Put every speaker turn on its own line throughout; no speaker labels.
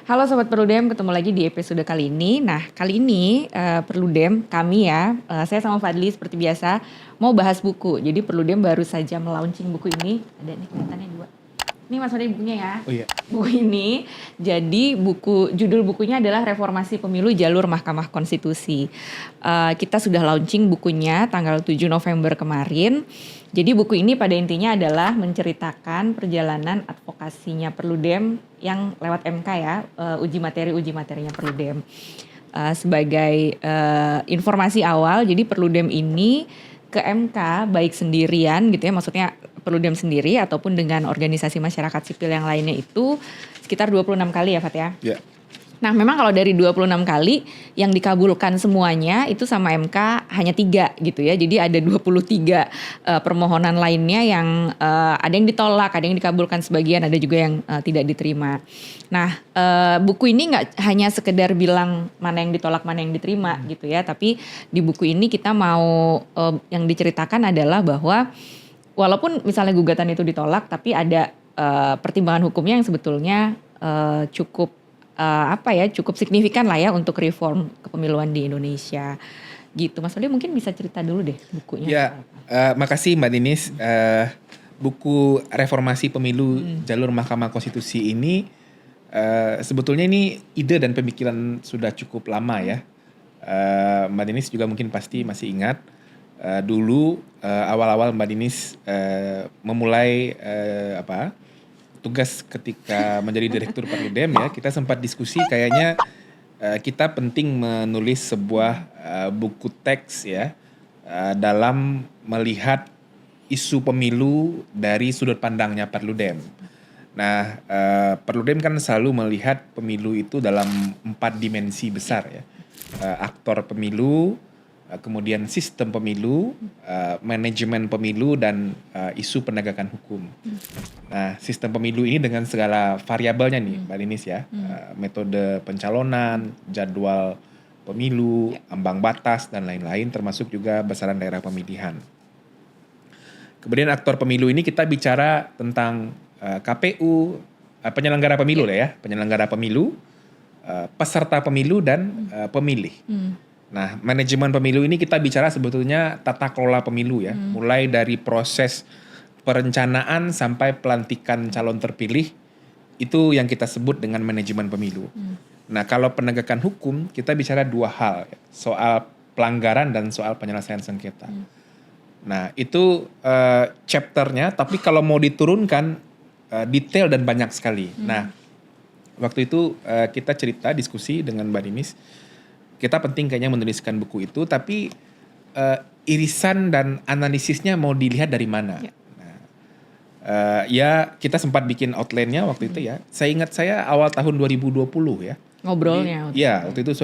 Halo Sobat Perludem, ketemu lagi di episode kali ini. Nah, kali ini Perludem, kami ya, saya sama Fadli seperti biasa mau bahas buku. Jadi Perludem baru saja melaunching buku ini. Ada nih kelihatannya dua. Ini Mas Fadli bukunya ya.
Oh iya.
Buku ini, jadi judul bukunya adalah Reformasi Pemilu Jalur Mahkamah Konstitusi. Kita sudah launching bukunya tanggal 7 November kemarin. Jadi buku ini pada intinya adalah menceritakan perjalanan advokasinya Perludem yang lewat MK ya, uji materinya Perludem. Sebagai informasi awal, jadi Perludem ini ke MK baik sendirian gitu ya, maksudnya Perludem sendiri ataupun dengan organisasi masyarakat sipil yang lainnya itu sekitar 26 kali ya Fat ya?
Ya.
Nah memang kalau dari 26 kali yang dikabulkan semuanya itu sama MK hanya 3 gitu ya. Jadi ada 23 permohonan lainnya yang ada yang ditolak, ada yang dikabulkan sebagian, ada juga yang tidak diterima. Nah buku ini gak hanya sekedar bilang mana yang ditolak, mana yang diterima gitu ya. Tapi di buku ini kita mau yang diceritakan adalah bahwa walaupun misalnya gugatan itu ditolak tapi ada pertimbangan hukumnya yang sebetulnya cukup cukup signifikan lah ya untuk reform kepemiluan di Indonesia gitu. Mas Fadli mungkin bisa cerita dulu deh bukunya.
Ya, makasih Mbak Ninis. Buku Reformasi Pemilu Jalur Mahkamah Konstitusi ini sebetulnya ini ide dan pemikiran sudah cukup lama ya. Mbak Ninis juga mungkin pasti masih ingat dulu awal-awal Mbak Ninis memulai tugas ketika menjadi direktur Perludem ya, kita sempat diskusi kayaknya kita penting menulis sebuah buku teks ya dalam melihat isu pemilu dari sudut pandangnya Perludem. Nah, Perludem kan selalu melihat pemilu itu dalam 4 dimensi besar ya. Aktor pemilu, kemudian sistem pemilu, manajemen pemilu, dan isu penegakan hukum. Nah, sistem pemilu ini dengan segala variabelnya nih, Mbak Ninis ya, metode pencalonan, jadwal pemilu, ambang batas, dan lain-lain, termasuk juga besaran daerah pemilihan. Kemudian aktor pemilu ini kita bicara tentang KPU, penyelenggara pemilu lah ya, penyelenggara pemilu, peserta pemilu, dan pemilih. Nah, manajemen pemilu ini kita bicara sebetulnya tata kelola pemilu ya, mulai dari proses perencanaan sampai pelantikan calon terpilih, itu yang kita sebut dengan manajemen pemilu. Nah, kalau penegakan hukum kita bicara 2 hal, soal pelanggaran dan soal penyelesaian sengketa. Nah, itu chapternya, tapi kalau mau diturunkan detail dan banyak sekali. Nah, waktu itu kita cerita diskusi dengan Mbak Ninis, kita penting kayaknya menuliskan buku itu, tapi irisan dan analisisnya mau dilihat dari mana. Ya. Nah, ya kita sempat bikin outline-nya waktu itu ya. Saya ingat saya awal tahun 2020 ya.
Ngobrolnya.
Iya, waktu itu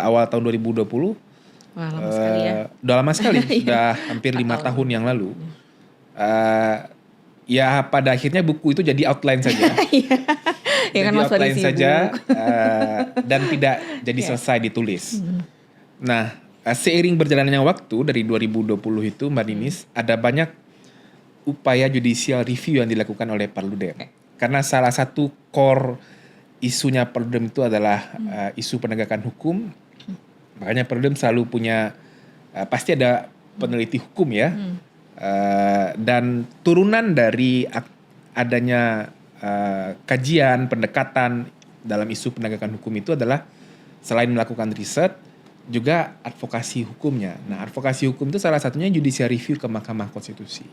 awal tahun 2020.
Wah, lama sekali ya.
Udah lama sekali, sudah hampir 5 tahun yang lalu. Ya pada akhirnya buku itu jadi outline saja.
Ya kan,
jadi outline saja dan tidak jadi selesai ditulis. Nah, seiring berjalannya waktu dari 2020 itu Mbak Ninis, ada banyak upaya judicial review yang dilakukan oleh Perludem. Karena salah satu core isunya Perludem itu adalah isu penegakan hukum. Makanya Perludem selalu punya pasti ada peneliti hukum ya. Dan turunan dari adanya kajian, pendekatan dalam isu penegakan hukum itu adalah selain melakukan riset, juga advokasi hukumnya. Nah, advokasi hukum itu salah satunya judicial review ke Mahkamah Konstitusi.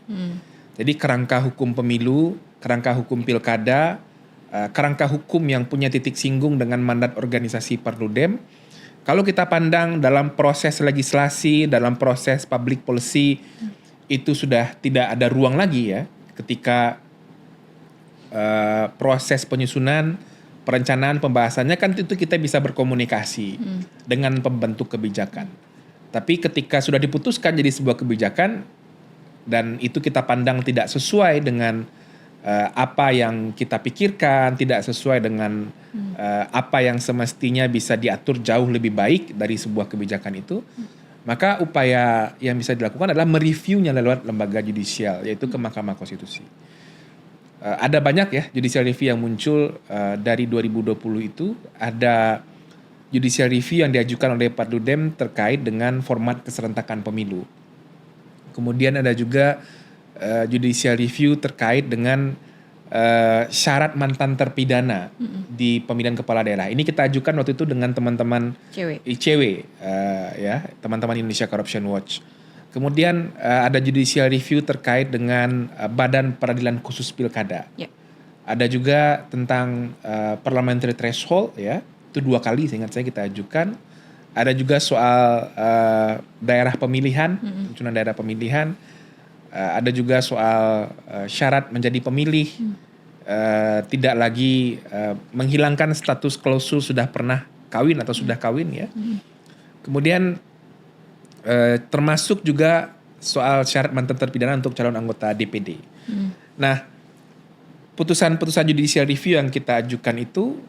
Jadi kerangka hukum pemilu, kerangka hukum pilkada, kerangka hukum yang punya titik singgung dengan mandat organisasi Perludem, kalau kita pandang dalam proses legislasi, dalam proses public policy, itu sudah tidak ada ruang lagi ya, ketika proses penyusunan, perencanaan, pembahasannya kan itu kita bisa berkomunikasi dengan pembentuk kebijakan. Tapi ketika sudah diputuskan jadi sebuah kebijakan dan itu kita pandang tidak sesuai dengan apa yang kita pikirkan, tidak sesuai dengan apa yang semestinya bisa diatur jauh lebih baik dari sebuah kebijakan itu, maka upaya yang bisa dilakukan adalah mereviewnya lewat lembaga judicial, yaitu ke Mahkamah Konstitusi. ada banyak ya judicial review yang muncul dari 2020 itu. Ada judicial review yang diajukan oleh Perludem terkait dengan format keserentakan pemilu. Kemudian ada juga judicial review terkait dengan syarat mantan terpidana di pemilihan kepala daerah. Ini kita ajukan waktu itu dengan teman-teman ICW, ya, teman-teman Indonesia Corruption Watch. Kemudian ada judicial review terkait dengan Badan Peradilan Khusus Pilkada. Yeah. Ada juga tentang parliamentary threshold, ya, itu 2 kali seingat saya kita ajukan. Ada juga soal daerah pemilihan, penyusunan daerah pemilihan. Ada juga soal syarat menjadi pemilih, tidak lagi menghilangkan status klausul sudah pernah kawin atau sudah kawin, ya. Kemudian termasuk juga soal syarat mantan terpidana untuk calon anggota DPD. Nah, putusan-putusan judicial review yang kita ajukan itu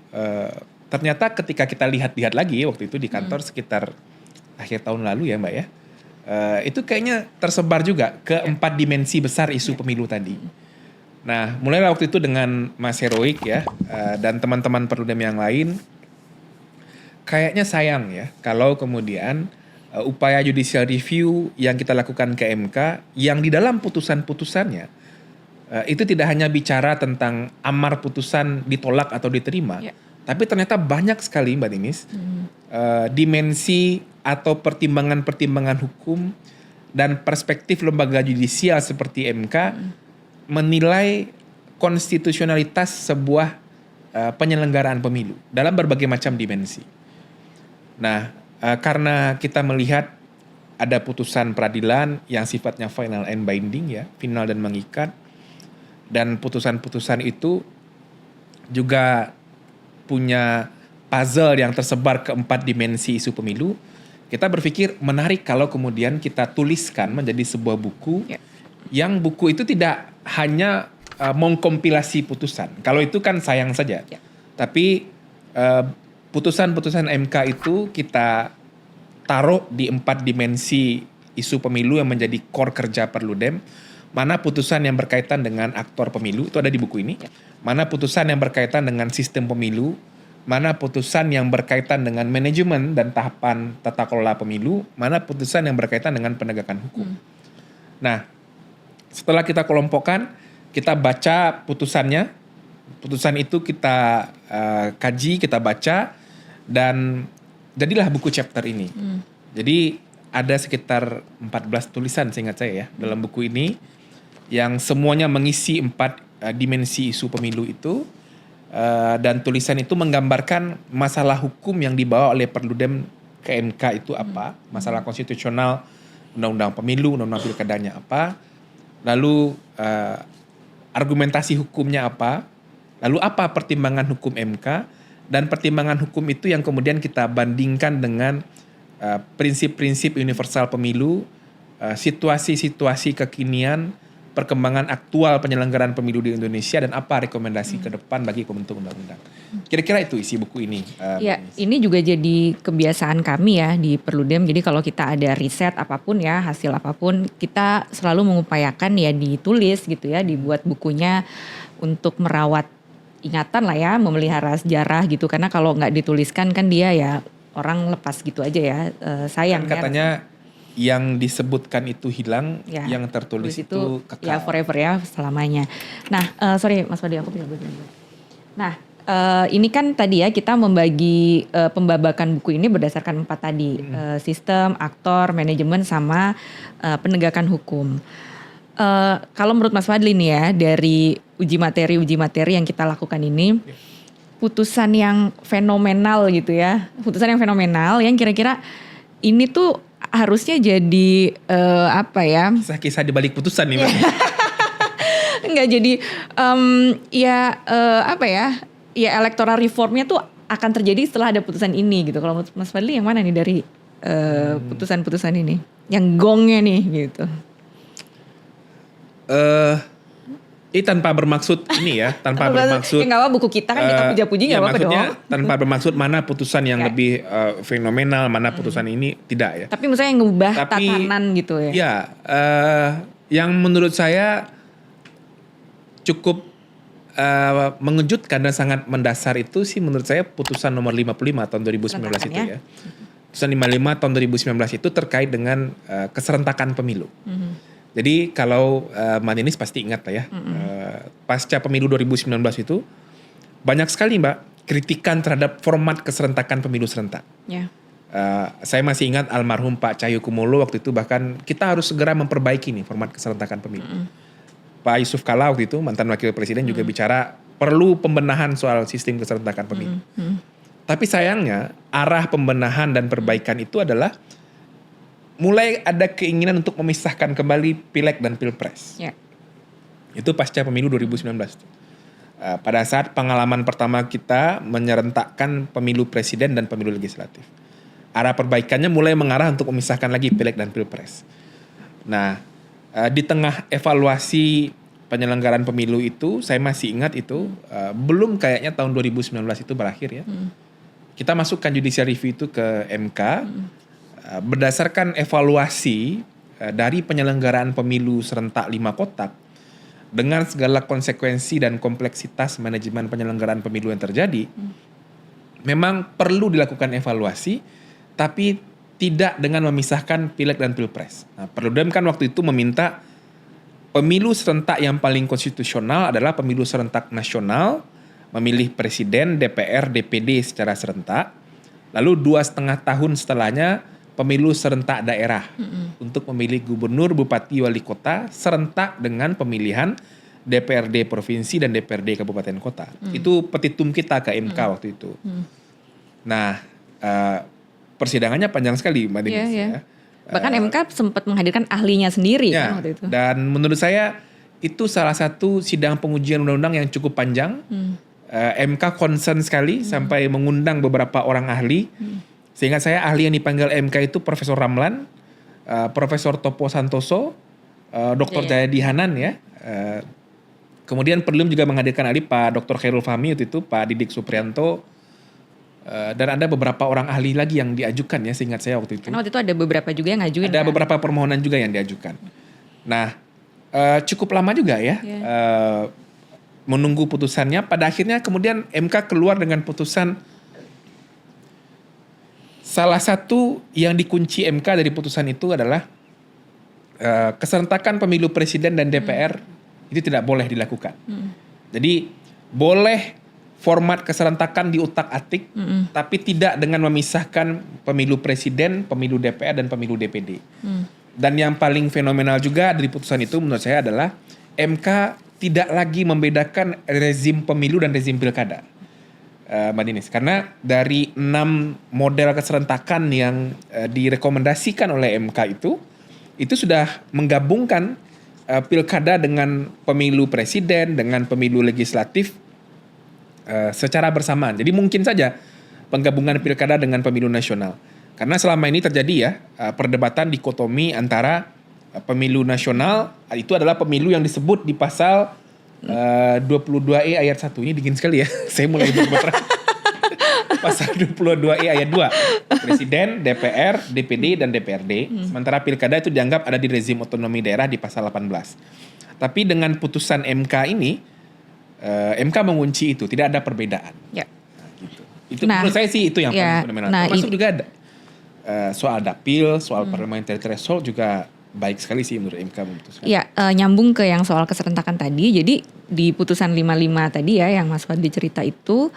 ternyata ketika kita lihat-lihat lagi waktu itu di kantor sekitar akhir tahun lalu ya Mbak ya, itu kayaknya tersebar juga ke 4 dimensi besar isu pemilu tadi. Nah, mulailah waktu itu dengan Mas Heroik ya, dan teman-teman Perludem yang lain, kayaknya sayang ya kalau kemudian upaya judicial review yang kita lakukan ke MK yang di dalam putusan-putusannya itu tidak hanya bicara tentang amar putusan ditolak atau diterima, tapi ternyata banyak sekali Mbak Ninis dimensi atau pertimbangan-pertimbangan hukum dan perspektif lembaga judisial seperti MK menilai konstitusionalitas sebuah penyelenggaraan pemilu dalam berbagai macam dimensi. Nah, karena kita melihat ada putusan peradilan yang sifatnya final and binding ya, final dan mengikat, dan putusan-putusan itu juga punya puzzle yang tersebar ke 4 dimensi isu pemilu. Kita berpikir menarik kalau kemudian kita tuliskan menjadi sebuah buku, yang buku itu tidak hanya mengkompilasi putusan. Kalau itu kan sayang saja. Tapi putusan-putusan MK itu kita taruh di 4 dimensi isu pemilu yang menjadi core kerja Perludem. Mana putusan yang berkaitan dengan aktor pemilu, itu ada di buku ini. Mana putusan yang berkaitan dengan sistem pemilu. Mana putusan yang berkaitan dengan manajemen dan tahapan tata kelola pemilu. Mana putusan yang berkaitan dengan penegakan hukum. Nah, setelah kita kelompokkan, kita baca putusannya. Putusan itu kita kaji, kita baca. Dan jadilah buku chapter ini. Jadi ada sekitar 14 tulisan seingat saya ya dalam buku ini, yang semuanya mengisi 4 dimensi isu pemilu itu, dan tulisan itu menggambarkan masalah hukum yang dibawa oleh Perludem ke MK itu apa, masalah konstitusional, undang-undang pemilu, undang-undang pilkadanya apa, lalu argumentasi hukumnya apa, lalu apa pertimbangan hukum MK. Dan pertimbangan hukum itu yang kemudian kita bandingkan dengan prinsip-prinsip universal pemilu, situasi-situasi kekinian, perkembangan aktual penyelenggaraan pemilu di Indonesia, dan apa rekomendasi ke depan bagi pembentuk undang-undang. Kira-kira itu isi buku ini.
Ya, ini juga jadi kebiasaan kami ya di Perludem. Jadi kalau kita ada riset apapun ya, hasil apapun, kita selalu mengupayakan ya ditulis gitu ya, dibuat bukunya untuk merawat ingatan lah ya, memelihara sejarah gitu. Karena kalau nggak dituliskan kan dia ya orang lepas gitu aja ya, sayang
kan katanya ya, yang disebutkan itu hilang, ya, yang tertulis itu kekal.
Ya forever ya, selamanya. Nah, sorry Mas Fadi, aku bisa buat. Nah, ini kan tadi ya kita membagi pembabakan buku ini berdasarkan 4 tadi, sistem, aktor, manajemen, sama penegakan hukum. Kalau menurut Mas Fadli nih ya, dari uji materi yang kita lakukan ini, putusan yang fenomenal gitu ya, putusan yang fenomenal yang kira-kira ini tuh harusnya jadi apa ya?
Kisah-kisah di balik putusan nih.
Enggak, jadi apa ya? Ya electoral reformnya tuh akan terjadi setelah ada putusan ini gitu. Kalau Mas Fadli yang mana nih dari putusan-putusan ini? Yang gongnya nih gitu.
Ini tanpa bermaksud ini ya, tanpa bermaksud.
Ya nggak apa, buku kita kan kita puja-puji nggak apa-apa dong.
Tanpa bermaksud mana putusan yang lebih fenomenal, mana putusan ini tidak ya.
Tapi misalnya yang ngubah tatanan gitu ya.
Ya, yang menurut saya cukup mengejutkan dan sangat mendasar itu sih menurut saya putusan nomor 55 tahun 2019 itu
Serentakan
ya. Putusan 55 tahun 2019 itu terkait dengan keserentakan pemilu. Jadi kalau Mbak Ninis pasti ingat lah ya, pasca pemilu 2019 itu banyak sekali Mbak kritikan terhadap format keserentakan pemilu serentak.
Ya.
Saya masih ingat almarhum Pak Cahyokumolo waktu itu bahkan kita harus segera memperbaiki nih format keserentakan pemilu. Pak Yusuf Kala waktu itu mantan wakil presiden juga bicara perlu pembenahan soal sistem keserentakan pemilu. Tapi sayangnya arah pembenahan dan perbaikan itu adalah mulai ada keinginan untuk memisahkan kembali pileg dan pilpres.
Ya.
Itu pasca pemilu 2019. Pada saat pengalaman pertama kita menyerentakkan pemilu presiden dan pemilu legislatif. Arah perbaikannya mulai mengarah untuk memisahkan lagi pileg dan pilpres. Nah, di tengah evaluasi penyelenggaraan pemilu itu, saya masih ingat itu, belum kayaknya tahun 2019 itu berakhir ya. Kita masukkan judicial review itu ke MK, berdasarkan evaluasi dari penyelenggaraan pemilu serentak 5 kotak, dengan segala konsekuensi dan kompleksitas manajemen penyelenggaraan pemilu yang terjadi, memang perlu dilakukan evaluasi, tapi tidak dengan memisahkan pileg dan pilpres. Nah, Perludem kan waktu itu meminta pemilu serentak yang paling konstitusional adalah pemilu serentak nasional, memilih presiden, DPR, DPD secara serentak. Lalu 2,5 tahun setelahnya pemilu serentak daerah untuk memilih gubernur, bupati, wali kota serentak dengan pemilihan DPRD provinsi dan DPRD kabupaten kota. Itu petitum kita ke MK waktu itu. Nah, persidangannya panjang sekali Mbak Dinis. Ya.
Bahkan MK sempat menghadirkan ahlinya sendiri
ya,
kan waktu itu.
Dan menurut saya itu salah satu sidang pengujian undang-undang yang cukup panjang. MK concern sekali sampai mengundang beberapa orang ahli. Sehingga saya ahli yang dipanggil MK itu Profesor Ramlan, Profesor Topo Santoso, Dr. Jayadi Hanan ya. Kemudian Perludem juga menghadirkan ahli Pak Dr. Khairul Fahmi waktu itu, Pak Didik Suprianto, dan ada beberapa orang ahli lagi yang diajukan ya, seingat saya waktu itu.
Karena waktu itu ada beberapa juga yang ngajuin.
Ada beberapa permohonan juga yang diajukan. Nah, cukup lama juga ya menunggu putusannya. Pada akhirnya kemudian MK keluar dengan putusan. Salah satu yang dikunci MK dari putusan itu adalah keserentakan pemilu presiden dan DPR itu tidak boleh dilakukan. Jadi boleh format keserentakan diutak-atik, tapi tidak dengan memisahkan pemilu presiden, pemilu DPR, dan pemilu DPD. Dan yang paling fenomenal juga dari putusan itu menurut saya adalah MK tidak lagi membedakan rezim pemilu dan rezim pilkada. Mbak Dinis, karena dari 6 model keserentakan yang direkomendasikan oleh MK itu sudah menggabungkan pilkada dengan pemilu presiden, dengan pemilu legislatif, secara bersamaan. Jadi mungkin saja penggabungan pilkada dengan pemilu nasional. Karena selama ini terjadi ya perdebatan dikotomi antara pemilu nasional, itu adalah pemilu yang disebut di pasal 22E ayat 1. Ini dingin sekali ya. Saya mulai bergetar. Pasal 22E ayat 2. Presiden, DPR, DPD, dan DPRD. Sementara pilkada itu dianggap ada di rezim otonomi daerah di pasal 18. Tapi dengan putusan MK ini, MK mengunci itu, tidak ada perbedaan.
Ya.
Nah, gitu. Itu menurut saya sih itu yang paling fenomenal. Termasuk juga ada soal dapil, soal parliamentary threshold juga baik sekali sih menurut MK memutuskan.
Ya, nyambung ke yang soal keserentakan tadi. Jadi di putusan 55 tadi ya yang Mas Fadli cerita itu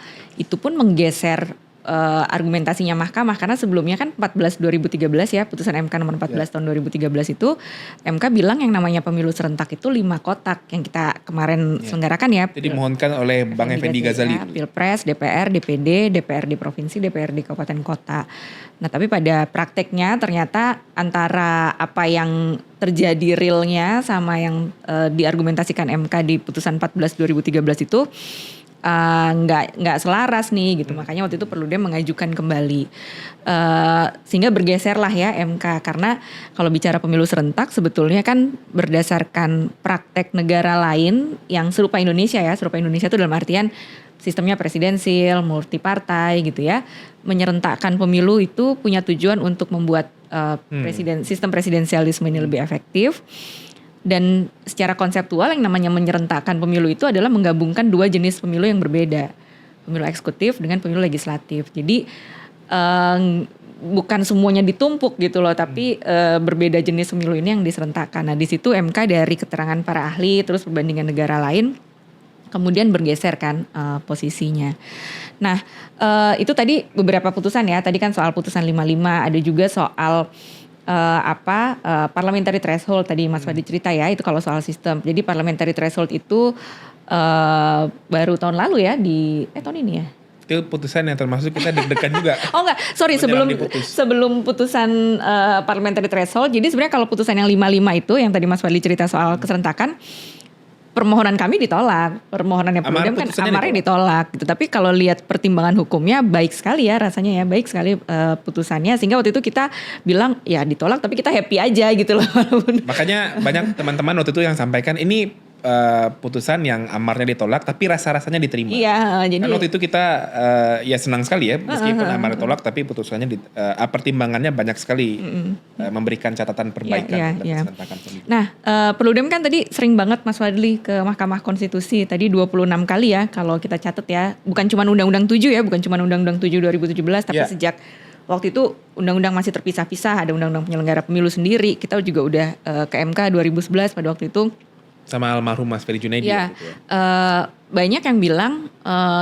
pun menggeser argumentasinya mahkamah, karena sebelumnya kan 14/2013 ya, putusan MK nomor 14 tahun 2013 itu MK bilang yang namanya pemilu serentak itu 5 kotak yang kita kemarin selenggarakan ya.
Jadi dimohonkan oleh Bang Effendi Ghazali.
Ya, Pilpres, DPR, DPD, DPRD provinsi, DPRD kabupaten kota. Nah, tapi pada prakteknya ternyata antara apa yang terjadi realnya sama yang diargumentasikan MK di putusan 14/2013 itu nggak selaras nih gitu. Makanya waktu itu Perludem mengajukan kembali, sehingga bergeserlah ya MK, karena kalau bicara pemilu serentak sebetulnya kan berdasarkan praktek negara lain yang serupa Indonesia ya. Serupa Indonesia itu dalam artian sistemnya presidensil, multipartai gitu ya. Menyerentakkan pemilu itu punya tujuan untuk membuat sistem presidensialisme ini lebih efektif. Dan secara konseptual yang namanya menyerentakkan pemilu itu adalah menggabungkan dua jenis pemilu yang berbeda. Pemilu eksekutif dengan pemilu legislatif. Jadi bukan semuanya ditumpuk gitu loh, tapi berbeda jenis pemilu ini yang diserentakkan. Nah di situ MK dari keterangan para ahli terus perbandingan negara lain kemudian bergeser kan posisinya. Nah itu tadi beberapa putusan ya. Tadi kan soal putusan 55, ada juga soal parliamentary threshold tadi Mas Fadli cerita ya, itu kalau soal sistem. Jadi parliamentary threshold itu baru tahun lalu ya tahun ini ya.
Itu putusan yang termasuk kita deg-degan juga.
Oh enggak, sorry sebelum putusan parliamentary threshold. Jadi sebenarnya kalau putusan yang 55 itu yang tadi Mas Fadli cerita soal keserentakan, permohonan kami ditolak, permohonan yang Perludem kan amarnya ditolak gitu. Tapi kalau lihat pertimbangan hukumnya baik sekali ya rasanya ya, baik sekali putusannya, sehingga waktu itu kita bilang ya ditolak tapi kita happy aja gitu loh.
Makanya banyak teman-teman waktu itu yang sampaikan ini putusan yang amarnya ditolak tapi rasa-rasanya diterima.
Iya, jadi
kan waktu itu kita ya senang sekali ya meskipun amarnya ditolak tapi putusannya pertimbangannya banyak sekali memberikan catatan perbaikan dalam keserentakan pemilu.
Nah, Perludem kan tadi sering banget Mas Fadli ke Mahkamah Konstitusi. Tadi 26 kali ya kalau kita catat ya. Bukan cuma Undang-Undang 7 ya, bukan cuma Undang-Undang 7 2017 tapi sejak waktu itu undang-undang masih terpisah-pisah, ada Undang-Undang Penyelenggara Pemilu sendiri. Kita juga udah ke MK 2011 pada waktu itu.
Sama almarhum Mas Ferry Junaidi.
Ya, banyak yang bilang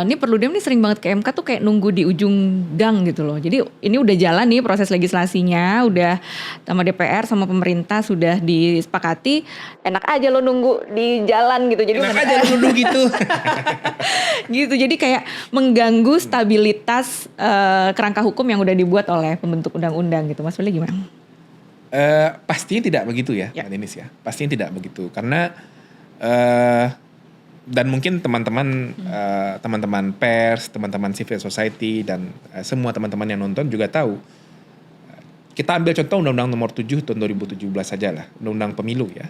ini Perludem nih sering banget ke MK tuh kayak nunggu di ujung gang gitu loh. Jadi ini udah jalan nih proses legislasinya, udah sama DPR sama pemerintah sudah disepakati. Enak aja lo nunggu di jalan gitu. Jadi
enak aja lo nunggu gitu.
Gitu, jadi kayak mengganggu stabilitas kerangka hukum yang udah dibuat oleh pembentuk undang-undang gitu. Mas Fadli gimana?
Pastinya tidak begitu ya, Mbak Denis ya. Pastinya tidak begitu karena dan mungkin teman-teman teman-teman pers, teman-teman civil society dan semua teman-teman yang nonton juga tahu. Kita ambil contoh Undang-Undang Nomor 7 tahun 2017 saja lah, Undang-Undang Pemilu ya.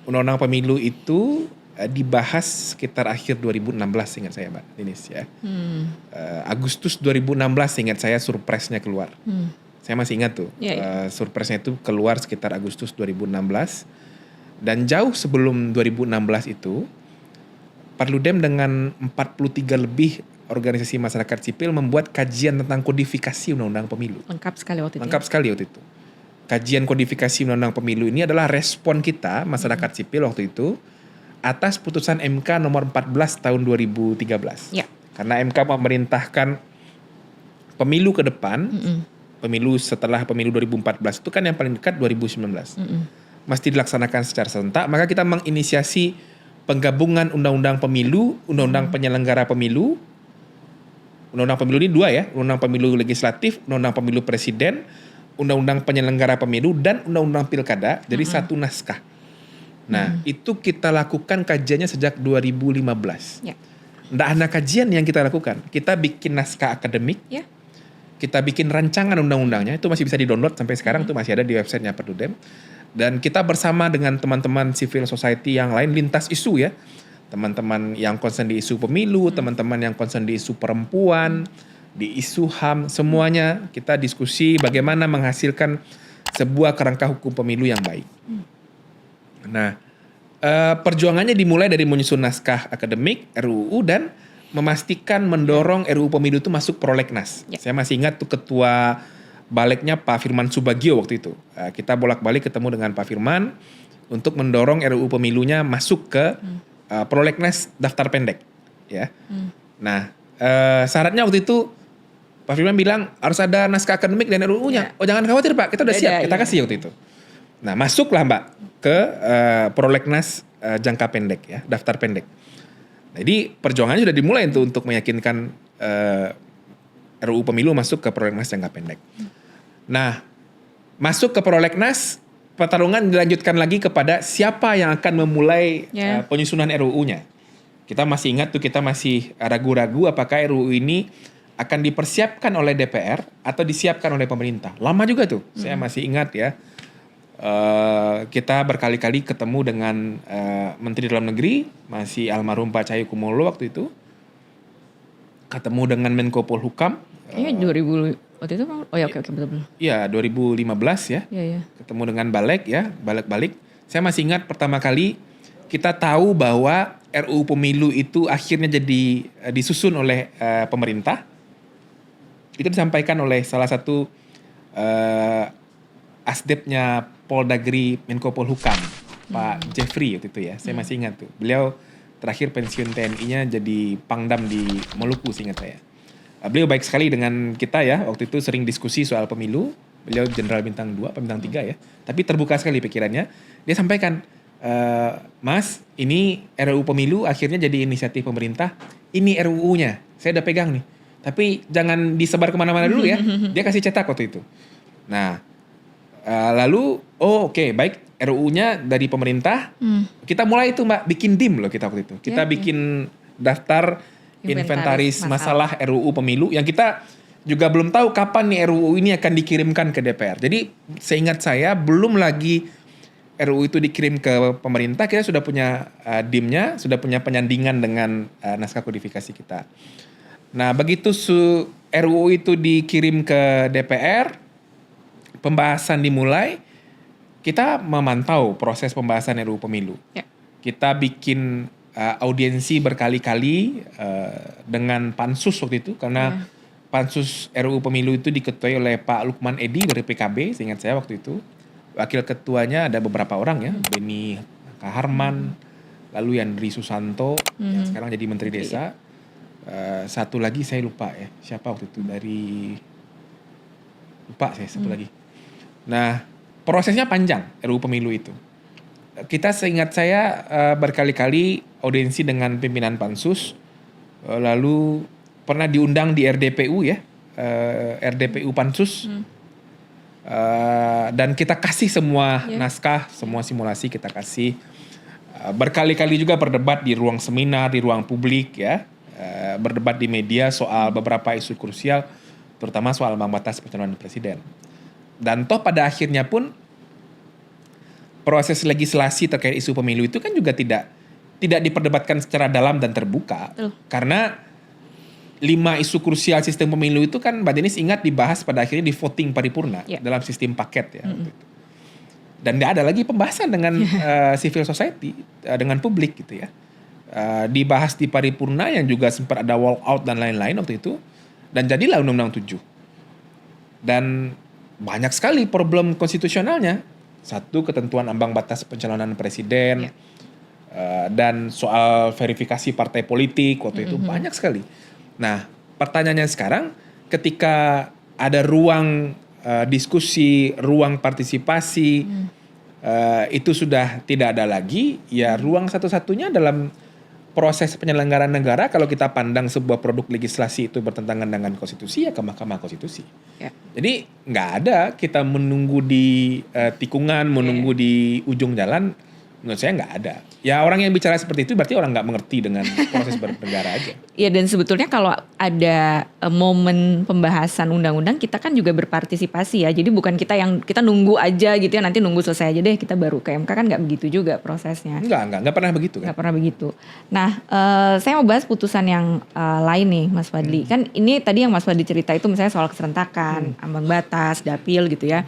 Undang-Undang Pemilu itu dibahas sekitar akhir 2016 ingat saya Mbak Denis ya. Agustus 2016 ingat saya surpresnya keluar. Saya masih ingat tuh, surpresnya itu keluar sekitar Agustus 2016. Dan jauh sebelum 2016 itu, Perludem dengan 43 lebih organisasi masyarakat sipil membuat kajian tentang kodifikasi Undang-Undang Pemilu.
Lengkap sekali waktu itu.
Lengkap sekali waktu itu. Kajian kodifikasi Undang-Undang Pemilu ini adalah respon kita, masyarakat sipil waktu itu, atas putusan MK nomor 14 tahun 2013. Karena MK memerintahkan pemilu ke depan, pemilu setelah pemilu 2014 itu kan yang paling dekat 2019. Mesti dilaksanakan secara serentak, maka kita menginisiasi penggabungan undang-undang pemilu, undang-undang penyelenggara pemilu. Undang-undang pemilu ini dua ya, undang-undang pemilu legislatif, undang-undang pemilu presiden, undang-undang penyelenggara pemilu dan undang-undang pilkada, jadi satu naskah. Nah, itu kita lakukan kajiannya sejak 2015. Nggak hanya kajian yang kita lakukan, kita bikin naskah akademik, kita bikin rancangan undang-undangnya, itu masih bisa di-download sampai sekarang, itu masih ada di websitenya Perludem. Dan kita bersama dengan teman-teman civil society yang lain lintas isu ya. Teman-teman yang concern di isu pemilu, teman-teman yang concern di isu perempuan, di isu HAM, semuanya kita diskusi bagaimana menghasilkan sebuah kerangka hukum pemilu yang baik. Nah, perjuangannya dimulai dari menyusun naskah akademik, RUU, dan memastikan mendorong RUU pemilu itu masuk prolegnas. Saya masih ingat tuh ketua baliknya Pak Firman Subagio waktu itu. Kita bolak-balik ketemu dengan Pak Firman untuk mendorong RUU pemilunya masuk ke prolegnas daftar pendek. Ya. Nah, syaratnya waktu itu Pak Firman bilang harus ada naskah akademik dan RUU-nya. Oh jangan khawatir Pak, kita udah siap, kita kasih waktu itu. Nah masuklah Mbak ke prolegnas jangka pendek ya, daftar pendek. Jadi perjuangannya sudah dimulai untuk meyakinkan RUU pemilu masuk ke prolegnas jangka pendek. Nah, masuk ke prolegnas, pertarungan dilanjutkan lagi kepada siapa yang akan memulai penyusunan RUU-nya. Kita masih ingat tuh, kita masih ragu-ragu apakah RUU ini akan dipersiapkan oleh DPR atau disiapkan oleh pemerintah. Lama juga tuh, saya masih ingat ya. Kita berkali-kali ketemu dengan Menteri Dalam Negeri, masih almarhum Pak Cahyokumolo waktu itu. ketemu dengan Menko Polhukam.
Kayaknya 2000 waktu itu Bang. Oh ya, oke betul.
Iya, 2015 ya.
Iya.
Ketemu dengan Balek ya, balik-balik. Saya masih ingat pertama kali kita tahu bahwa RUU Pemilu itu akhirnya jadi disusun oleh pemerintah. Itu disampaikan oleh salah satu asdepnya Poldagri Menko Polhukam, Pak Jeffrey waktu itu ya. Saya masih ingat tuh. Beliau terakhir pensiun TNI-nya jadi Pangdam di Maluku seingat saya. Beliau baik sekali dengan kita ya. Waktu itu sering diskusi soal pemilu. Beliau Jenderal Bintang 2 atau Bintang 3 ya. Tapi terbuka sekali pikirannya. Dia sampaikan, Mas, ini RUU Pemilu akhirnya jadi inisiatif pemerintah. Ini RUU-nya. Saya udah pegang nih. Tapi jangan disebar kemana-mana dulu ya. Dia kasih cetak waktu itu. Nah, lalu, oke, baik. RUU-nya dari pemerintah. Kita mulai itu Mbak, bikin DIM loh kita waktu itu. Kita bikin daftar inventaris masalah RUU Pemilu yang kita juga belum tahu kapan nih RUU ini akan dikirimkan ke DPR. Jadi seingat saya belum lagi RUU itu dikirim ke pemerintah, kita sudah punya DIM-nya, sudah punya penyandingan dengan naskah kodifikasi kita. Nah, begitu RUU itu dikirim ke DPR, pembahasan dimulai, kita memantau proses pembahasan RUU Pemilu. Ya. Kita bikin audiensi berkali-kali dengan Pansus waktu itu, karena Pansus RUU Pemilu itu diketuai oleh Pak Lukman Edi dari PKB, seingat saya waktu itu. Wakil ketuanya ada beberapa orang ya, Beni Kaharman, lalu Yandri Susanto, yang sekarang jadi Menteri Desa. Satu lagi saya lupa ya, siapa waktu itu, lupa saya satu lagi. Nah, prosesnya panjang RUU Pemilu itu. Kita seingat saya berkali-kali audiensi dengan pimpinan Pansus, lalu pernah diundang di RDPU ya, RDPU Pansus, dan kita kasih semua naskah, semua simulasi kita kasih. Berkali-kali juga berdebat di ruang seminar, di ruang publik ya, berdebat di media soal beberapa isu krusial, terutama soal ambang batas pencalonan presiden. Dan toh pada akhirnya pun proses legislasi terkait isu pemilu itu kan juga tidak diperdebatkan secara dalam dan terbuka. Karena 5 isu krusial sistem pemilu itu kan Mbak Denis ingat dibahas pada akhirnya di voting paripurna dalam sistem paket ya. Dan tidak ada lagi pembahasan dengan civil society, dengan publik gitu ya. Dibahas di paripurna yang juga sempat ada walkout dan lain-lain waktu itu. Dan jadilah Undang-Undang 7. Dan banyak sekali problem konstitusionalnya. Satu, ketentuan ambang batas pencalonan presiden, dan soal verifikasi partai politik waktu itu banyak sekali. Nah, pertanyaannya sekarang, ketika ada ruang diskusi, ruang partisipasi, itu sudah tidak ada lagi, ya ruang satu-satunya dalam proses penyelenggaraan negara kalau kita pandang sebuah produk legislasi itu bertentangan dengan konstitusi ya ke Mahkamah Konstitusi. Jadi nggak ada kita menunggu di tikungan, menunggu di ujung jalan. Menurut saya nggak ada. Ya orang yang bicara seperti itu berarti orang nggak mengerti dengan proses bernegara aja. Iya,
dan sebetulnya kalau ada momen pembahasan undang-undang kita kan juga berpartisipasi ya. Jadi bukan kita nunggu aja gitu ya, nanti nunggu selesai aja deh kita baru ke MK, kan nggak begitu juga prosesnya.
Nggak pernah begitu kan?
Nggak pernah begitu. Nah, saya mau bahas putusan yang lain nih Mas Fadli. Kan ini tadi yang Mas Fadli cerita itu misalnya soal keserentakan, ambang batas, dapil gitu ya.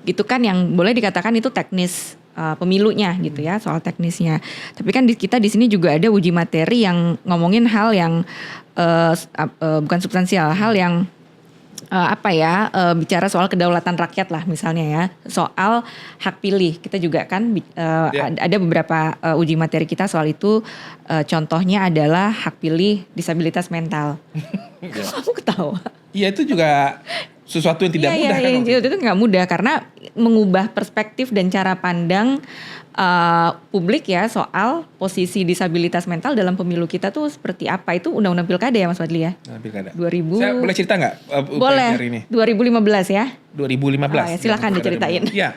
Itu kan yang boleh dikatakan itu teknis pemilunya gitu ya, soal teknisnya. Tapi kan kita di sini juga ada uji materi yang ngomongin hal yang bukan substansial, hal yang bicara soal kedaulatan rakyat lah misalnya ya, soal hak pilih. Kita juga kan ada beberapa uji materi kita soal itu. Contohnya adalah hak pilih disabilitas mental. Kamu ketawa?
Iya, itu juga sesuatu yang tidak mudah kan?
Iya, itu nggak mudah karena mengubah perspektif dan cara pandang publik ya soal posisi disabilitas mental dalam pemilu kita tuh seperti apa. Itu undang-undang pilkada ya Mas Fadli ya?
Pilkada.
2000.
Saya boleh cerita nggak?
Boleh. Ini? 2015 ya?
2015.
Ya, silakan diceritain.
Iya.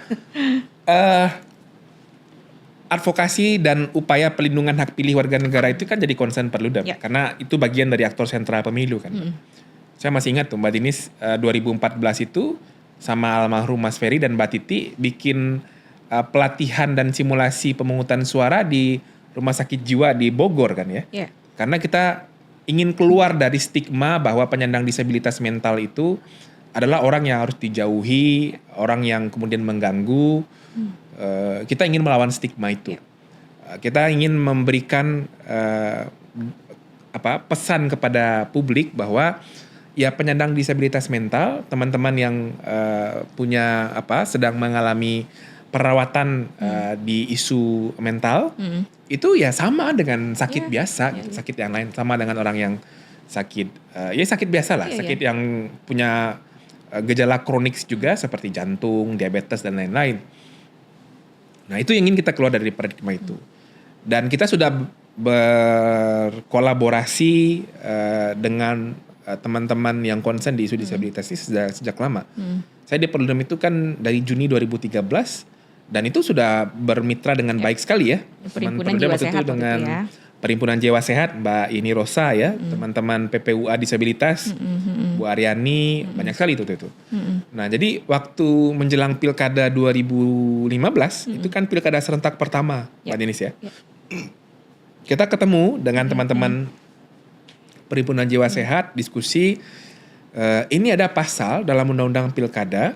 Advokasi dan upaya pelindungan hak pilih warga negara itu kan jadi concern Perludem karena itu bagian dari aktor sentral pemilu kan. Saya masih ingat tuh Mbak Dinis 2014 itu sama almarhum Mas Ferry dan Mbak Titi bikin pelatihan dan simulasi pemungutan suara di rumah sakit jiwa di Bogor kan ya. Karena kita ingin keluar dari stigma bahwa penyandang disabilitas mental itu adalah orang yang harus dijauhi, orang yang kemudian mengganggu. Kita ingin melawan stigma itu. Kita ingin memberikan pesan kepada publik bahwa ya penyandang disabilitas mental, teman-teman yang sedang mengalami perawatan di isu mental, itu ya sama dengan sakit biasa, gitu. Sakit yang lain, sama dengan orang yang sakit, sakit biasa lah, sakit yang punya gejala kronik juga seperti jantung, diabetes dan lain-lain. Nah itu yang ingin kita keluar dari paradigma itu. Dan kita sudah berkolaborasi dengan teman-teman yang concern di isu disabilitas ini sejak lama. Saya di Perludem itu kan dari Juni 2013 dan itu sudah bermitra dengan baik sekali ya.
Perhimpunan Jiwa Sehat
dengan
itu ya.
Perhimpunan Jiwa Sehat, Mbak Ini Rosa ya, teman-teman PPUA Disabilitas, Bu Aryani, banyak sekali itu. Nah, jadi waktu menjelang Pilkada 2015, itu kan Pilkada serentak pertama, Mbak Denis ya. Kita ketemu dengan teman-teman Perhimpunan Jiwa Sehat, diskusi, ini ada pasal dalam Undang-Undang Pilkada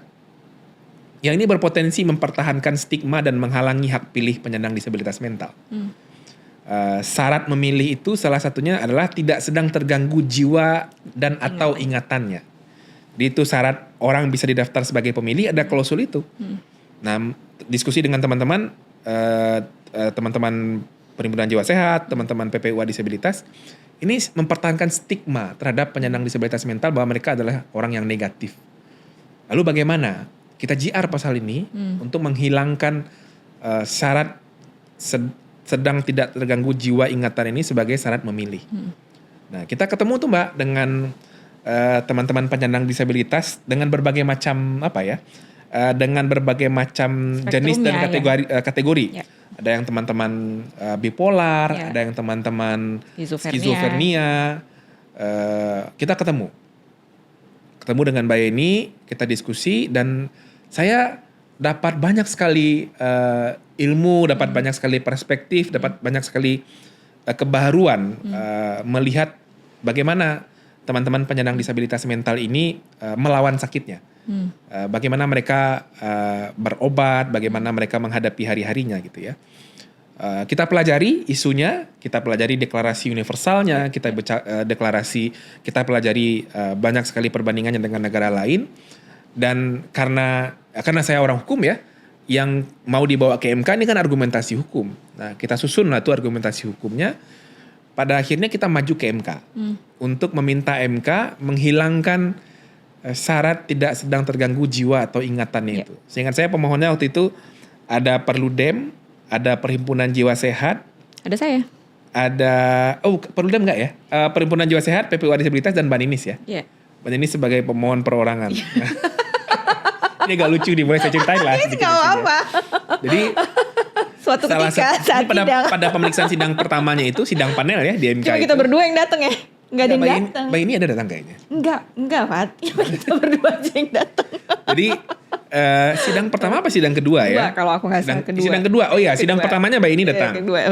yang ini berpotensi mempertahankan stigma dan menghalangi hak pilih penyandang disabilitas mental. Syarat memilih itu salah satunya adalah tidak sedang terganggu jiwa dan atau ingatannya. Jadi itu syarat orang bisa didaftar sebagai pemilih, ada klausul itu. Nah, diskusi dengan teman-teman Perhimpunan Jiwa Sehat, teman-teman PPUA Disabilitas, ini mempertahankan stigma terhadap penyandang disabilitas mental bahwa mereka adalah orang yang negatif. Lalu bagaimana kita JR pasal ini untuk menghilangkan syarat sedang tidak terganggu jiwa ingatan ini sebagai syarat memilih. Nah, kita ketemu tuh Mbak dengan teman-teman penyandang disabilitas dengan berbagai macam dengan berbagai macam jenis dan kategori. Ya. Ada yang teman-teman bipolar, ada yang teman-teman skizofrenia. Kita ketemu dengan Mbak Yeni, kita diskusi dan saya dapat banyak sekali ilmu, dapat banyak sekali perspektif, dapat banyak sekali kebaharuan melihat bagaimana teman-teman penyandang disabilitas mental ini melawan sakitnya. Bagaimana mereka berobat, bagaimana mereka menghadapi hari-harinya gitu ya. Kita pelajari isunya, kita pelajari deklarasi universalnya, kita pelajari banyak sekali perbandingannya dengan negara lain. Dan karena saya orang hukum ya, yang mau dibawa ke MK ini kan argumentasi hukum. Nah, kita susun lah tuh argumentasi hukumnya. Pada akhirnya kita maju ke MK untuk meminta MK menghilangkan syarat tidak sedang terganggu jiwa atau ingatannya itu. Seingat saya pemohonnya waktu itu ada Perludem, ada Perhimpunan Jiwa Sehat,
ada saya,
ada Perludem enggak ya? Perhimpunan Jiwa Sehat, PPUA Disabilitas dan Mbak Ninis ya. Mbak Ninis sebagai pemohon perorangan. Ini agak lucu nih, boleh saya ceritain lah.
Ini nggak apa.
Jadi
suatu ketika saat
pada pemeriksaan sidang pertamanya itu sidang panel ya di MK.
Cuma kita berdua yang datang ya. Enggak ada yang datang.
Mbak ini ada datang kayaknya.
Enggak, Pat. Kita berdua aja yang datang.
Jadi sidang pertama apa sidang kedua ya?
Kalau aku nggak salah kedua.
Sidang kedua. Oh iya, sidang pertamanya Mbak ini datang.
Kedua.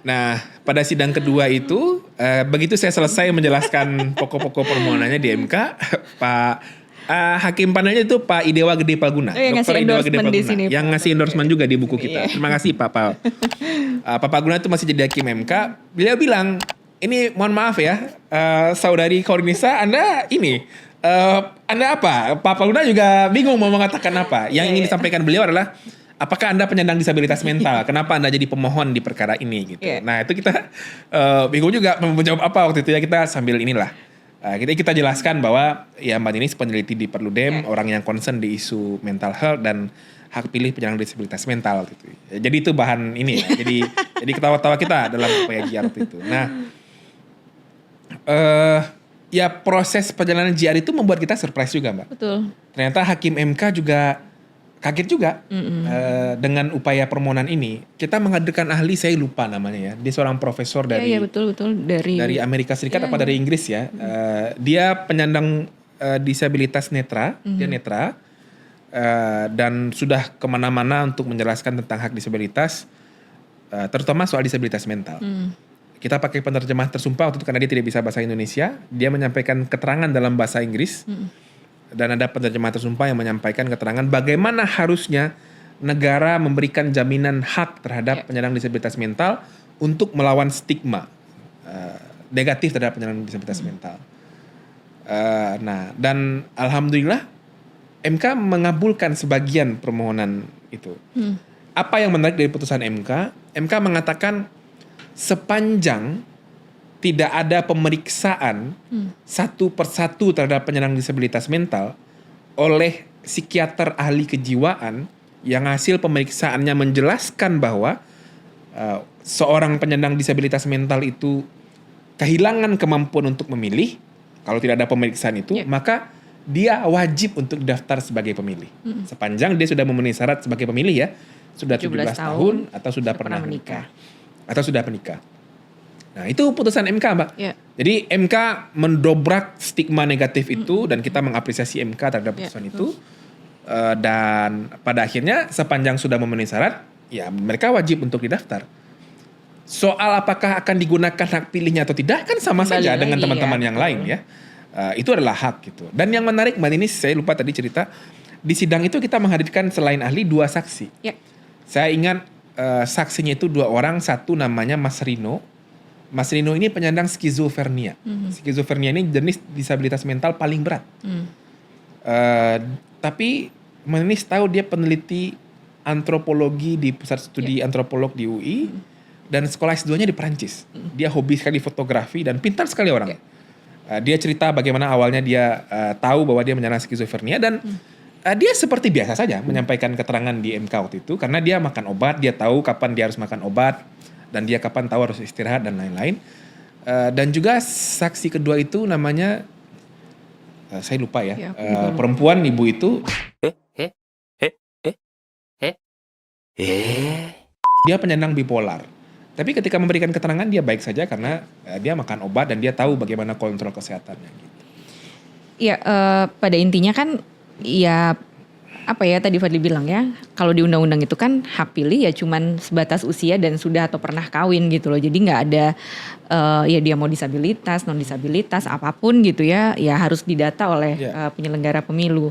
Nah, pada sidang kedua itu begitu saya selesai menjelaskan pokok-pokok permohonannya di MK, Pak Hakim panelnya itu Pak Idewa Gede Palguna,
Dr. Idewa Gede Palguna,
yang ngasih endorsement juga di buku kita. Terima kasih Pak Palguna itu masih jadi Hakim MK. Beliau bilang, ini mohon maaf ya, saudari Kaurinisa, Anda ini, Anda apa? Pak Palguna juga bingung mau mengatakan apa. Yang ingin disampaikan beliau adalah, apakah Anda penyandang disabilitas mental? Kenapa Anda jadi pemohon di perkara ini? Gitu. Nah itu kita bingung juga menjawab apa waktu itu ya, kita sambil inilah. Kita jelaskan bahwa ya Mbak Ninis peneliti di Perludem, orang yang concern di isu mental health dan hak pilih penyandang disabilitas mental gitu. Jadi itu bahan ini ya. Jadi ketawa-tawa kita dalam upaya JR itu. Nah, ya proses perjalanan JR itu membuat kita surprise juga, Mbak.
Betul.
Ternyata Hakim MK juga kaget juga dengan upaya permohonan ini. Kita menghadirkan ahli, saya lupa namanya ya. Dia seorang profesor dari
betul dari
Amerika Serikat apa dari Inggris ya. Dia penyandang disabilitas netra, dia netra dan sudah kemana-mana untuk menjelaskan tentang hak disabilitas, terutama soal disabilitas mental. kita pakai penerjemah tersumpah waktu itu karena dia tidak bisa bahasa Indonesia. Dia menyampaikan keterangan dalam bahasa Inggris. Dan ada penerjemah tersumpah yang menyampaikan keterangan bagaimana harusnya negara memberikan jaminan hak terhadap penyandang disabilitas mental untuk melawan stigma negatif terhadap penyandang disabilitas mental. Nah, dan alhamdulillah MK mengabulkan sebagian permohonan itu. Apa yang menarik dari putusan MK? MK mengatakan sepanjang tidak ada pemeriksaan satu persatu terhadap penyandang disabilitas mental oleh psikiater ahli kejiwaan yang hasil pemeriksaannya menjelaskan bahwa seorang penyandang disabilitas mental itu kehilangan kemampuan untuk memilih, kalau tidak ada pemeriksaan itu, maka dia wajib untuk daftar sebagai pemilih. Sepanjang dia sudah memenuhi syarat sebagai pemilih ya, sudah 17 tahun atau sudah pernah menikah. Atau sudah menikah. Nah, itu putusan MK, Mbak. Jadi MK mendobrak stigma negatif itu dan kita mengapresiasi MK terhadap putusan itu. Dan pada akhirnya sepanjang sudah memenuhi syarat, ya mereka wajib untuk didaftar. Soal apakah akan digunakan hak pilihnya atau tidak kan sama saja dengan teman-teman yang lain ya. Itu adalah hak gitu. Dan yang menarik Mbak Ninis, saya lupa tadi cerita, di sidang itu kita menghadirkan selain ahli 2 saksi. Saya ingat saksinya itu 2 orang, satu namanya Mas Rino. Mas Rino ini penyandang skizofrenia. Skizofrenia ini jenis disabilitas mental paling berat. Tapi Mbak Ninis tahu dia peneliti antropologi di Pusat Studi Antropolog di UI dan sekolah S2-nya di Perancis. Dia hobi sekali fotografi dan pintar sekali orang. Dia cerita bagaimana awalnya dia tahu bahwa dia menyandang skizofrenia dan dia seperti biasa saja menyampaikan keterangan di MK waktu itu karena dia makan obat, dia tahu kapan dia harus makan obat dan dia kapan tahu harus istirahat dan lain-lain. Dan juga saksi kedua itu namanya saya lupa ya, perempuan ibu itu dia penyandang bipolar. Tapi ketika memberikan keterangan dia baik saja karena dia makan obat dan dia tahu bagaimana kontrol kesehatannya gitu.
Ya, pada intinya kan ya apa ya tadi Fadli bilang ya, kalau di undang-undang itu kan hak pilih ya cuman sebatas usia dan sudah atau pernah kawin gitu loh. Jadi nggak ada ya dia mau disabilitas, non disabilitas apapun gitu ya, ya harus didata oleh penyelenggara pemilu.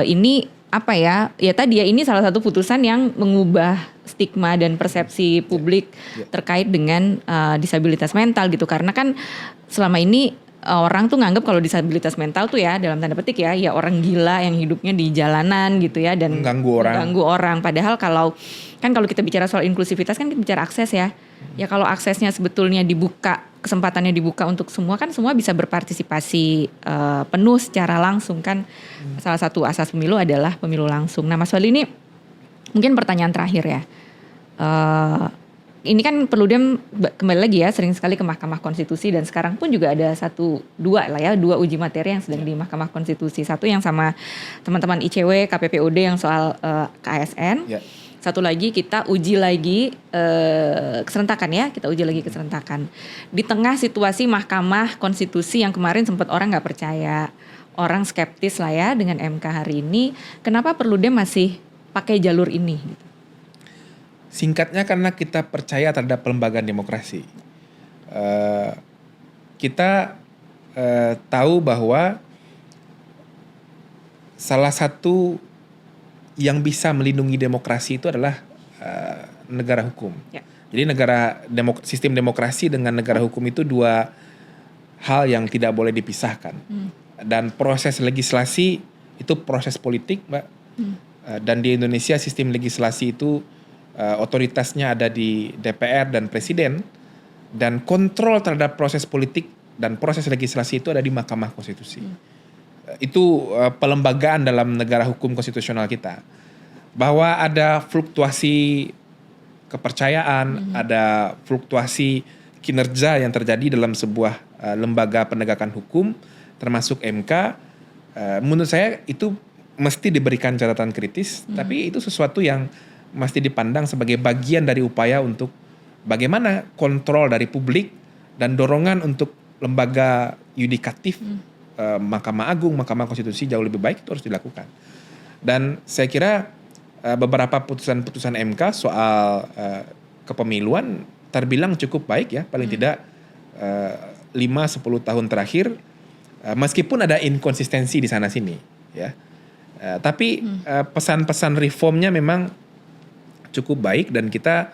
Ini apa ya? Ya tadi ya ini salah satu putusan yang mengubah stigma dan persepsi publik terkait dengan disabilitas mental gitu. Karena kan selama ini orang tuh nganggap kalau disabilitas mental tuh ya dalam tanda petik ya orang gila yang hidupnya di jalanan gitu ya dan mengganggu orang. Padahal kalau kita bicara soal inklusivitas kan kita bicara akses ya. Ya kalau aksesnya sebetulnya dibuka, kesempatannya dibuka untuk semua kan semua bisa berpartisipasi penuh secara langsung kan. Salah satu asas pemilu adalah pemilu langsung. Nah Mas Wali ini mungkin pertanyaan terakhir ya. Ini kan Perludem kembali lagi ya sering sekali ke Mahkamah Konstitusi dan sekarang pun juga ada 2 uji materi yang sedang di Mahkamah Konstitusi. Satu yang sama teman-teman ICW, KPPUD yang soal KSN. Satu lagi kita uji lagi keserentakan ya, kita uji lagi keserentakan. Di tengah situasi Mahkamah Konstitusi yang kemarin sempat orang nggak percaya, orang skeptis lah ya dengan MK hari ini, kenapa Perludem masih pakai jalur ini gitu?
Singkatnya karena kita percaya terhadap pelembagaan demokrasi. Kita tahu bahwa salah satu yang bisa melindungi demokrasi itu adalah negara hukum. Jadi sistem demokrasi dengan negara hukum itu 2 hal yang tidak boleh dipisahkan. Dan proses legislasi itu proses politik, Mbak. Dan di Indonesia sistem legislasi itu otoritasnya ada di DPR dan Presiden dan kontrol terhadap proses politik dan proses legislasi itu ada di Mahkamah Konstitusi. Itu pelembagaan dalam negara hukum konstitusional kita. Bahwa ada fluktuasi kepercayaan, ada fluktuasi kinerja yang terjadi dalam sebuah lembaga penegakan hukum termasuk MK, menurut saya itu mesti diberikan catatan kritis, tapi itu sesuatu yang mesti dipandang sebagai bagian dari upaya untuk bagaimana kontrol dari publik dan dorongan untuk lembaga yudikatif Mahkamah Agung, Mahkamah Konstitusi jauh lebih baik itu harus dilakukan. Dan saya kira beberapa putusan-putusan MK soal kepemiluan terbilang cukup baik ya, paling tidak 5-10 tahun terakhir, meskipun ada inkonsistensi di sana sini ya. Tapi pesan-pesan reformnya memang cukup baik, dan kita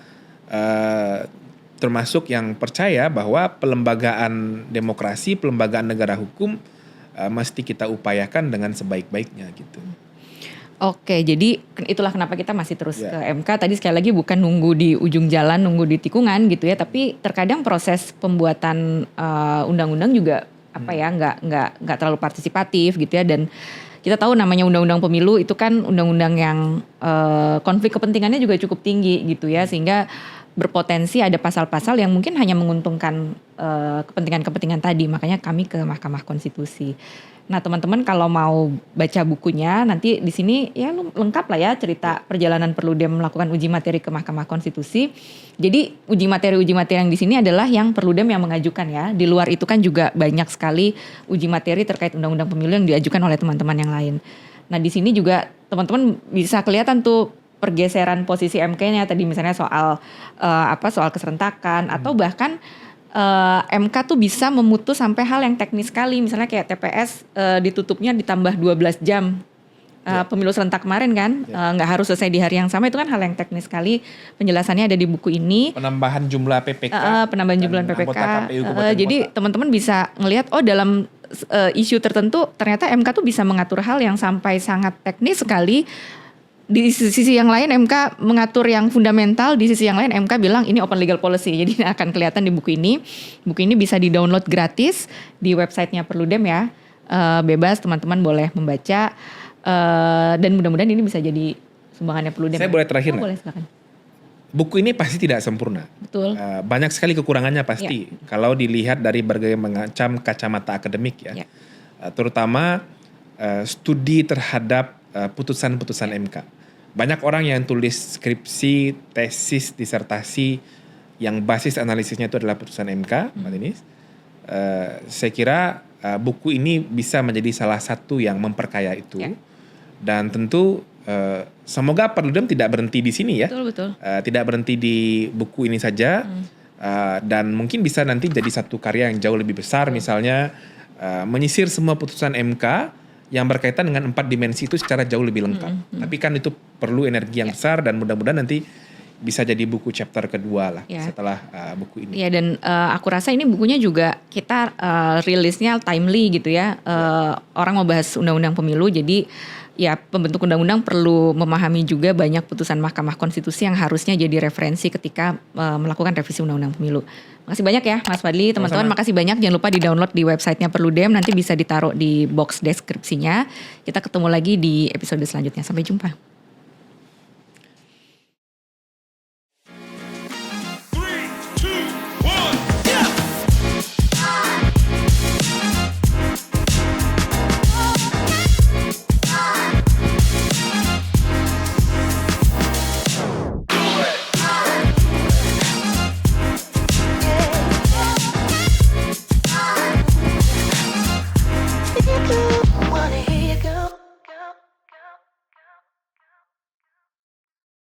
termasuk yang percaya bahwa pelembagaan demokrasi, pelembagaan negara hukum mesti kita upayakan dengan sebaik-baiknya gitu.
Oke, jadi itulah kenapa kita masih terus ke MK. Tadi sekali lagi bukan nunggu di ujung jalan, nunggu di tikungan gitu ya, tapi terkadang proses pembuatan undang-undang juga nggak terlalu partisipatif gitu ya. Dan kita tahu namanya undang-undang pemilu itu kan undang-undang yang konflik kepentingannya juga cukup tinggi gitu ya, sehingga berpotensi ada pasal-pasal yang mungkin hanya menguntungkan kepentingan-kepentingan tadi. Makanya kami ke Mahkamah Konstitusi. Nah, teman-teman kalau mau baca bukunya nanti di sini ya lengkap lah ya cerita perjalanan Perludem melakukan uji materi ke Mahkamah Konstitusi. Jadi uji materi yang di sini adalah yang Perludem yang mengajukan ya. Di luar itu kan juga banyak sekali uji materi terkait undang-undang pemilu yang diajukan oleh teman-teman yang lain. Nah, di sini juga teman-teman bisa kelihatan tuh pergeseran posisi MK-nya tadi, misalnya soal soal keserentakan atau bahkan MK tuh bisa memutus sampai hal yang teknis sekali, misalnya kayak TPS ditutupnya ditambah 12 jam. Pemilu serentak kemarin kan nggak harus selesai di hari yang sama, itu kan hal yang teknis sekali. Penjelasannya ada di buku ini.
Penambahan jumlah PPK.
Penambahan jumlah PPK.
KPU,
jadi teman-teman bisa ngelihat dalam isu tertentu ternyata MK tuh bisa mengatur hal yang sampai sangat teknis sekali. Di sisi yang lain MK mengatur yang fundamental, di sisi yang lain MK bilang ini open legal policy. Jadi akan kelihatan di buku ini. Buku ini bisa di-download gratis di websitenya Perludem ya. Bebas, teman-teman boleh membaca. Dan mudah-mudahan ini bisa jadi sumbangannya Perludem.
Saya boleh terakhir?
Boleh, silakan.
Buku ini pasti tidak sempurna.
Betul.
Banyak sekali kekurangannya pasti. Kalau dilihat dari berbagai macam kacamata akademik ya. Terutama studi terhadap putusan-putusan MK. Banyak orang yang tulis skripsi, tesis, disertasi yang basis analisisnya itu adalah putusan MK, Mbak Denis. Saya kira buku ini bisa menjadi salah satu yang memperkaya itu. Dan tentu semoga Perludem tidak berhenti di sini ya.
Betul.
Tidak berhenti di buku ini saja. Dan mungkin bisa nanti jadi satu karya yang jauh lebih besar, misalnya menyisir semua putusan MK yang berkaitan dengan 4 dimensi itu secara jauh lebih lengkap. Tapi kan itu perlu energi yang besar, dan mudah-mudahan nanti bisa jadi buku chapter kedua lah setelah buku ini.
Dan aku rasa ini bukunya juga kita rilisnya timely gitu ya. Orang mau bahas undang-undang pemilu, jadi ya pembentuk undang-undang perlu memahami juga banyak putusan Mahkamah Konstitusi yang harusnya jadi referensi ketika melakukan revisi undang-undang pemilu. Makasih banyak ya Mas Fadli, teman-teman makasih banyak. Jangan lupa di-download di websitenya Perludem, nanti bisa ditaruh di box deskripsinya. Kita ketemu lagi di episode selanjutnya. Sampai jumpa.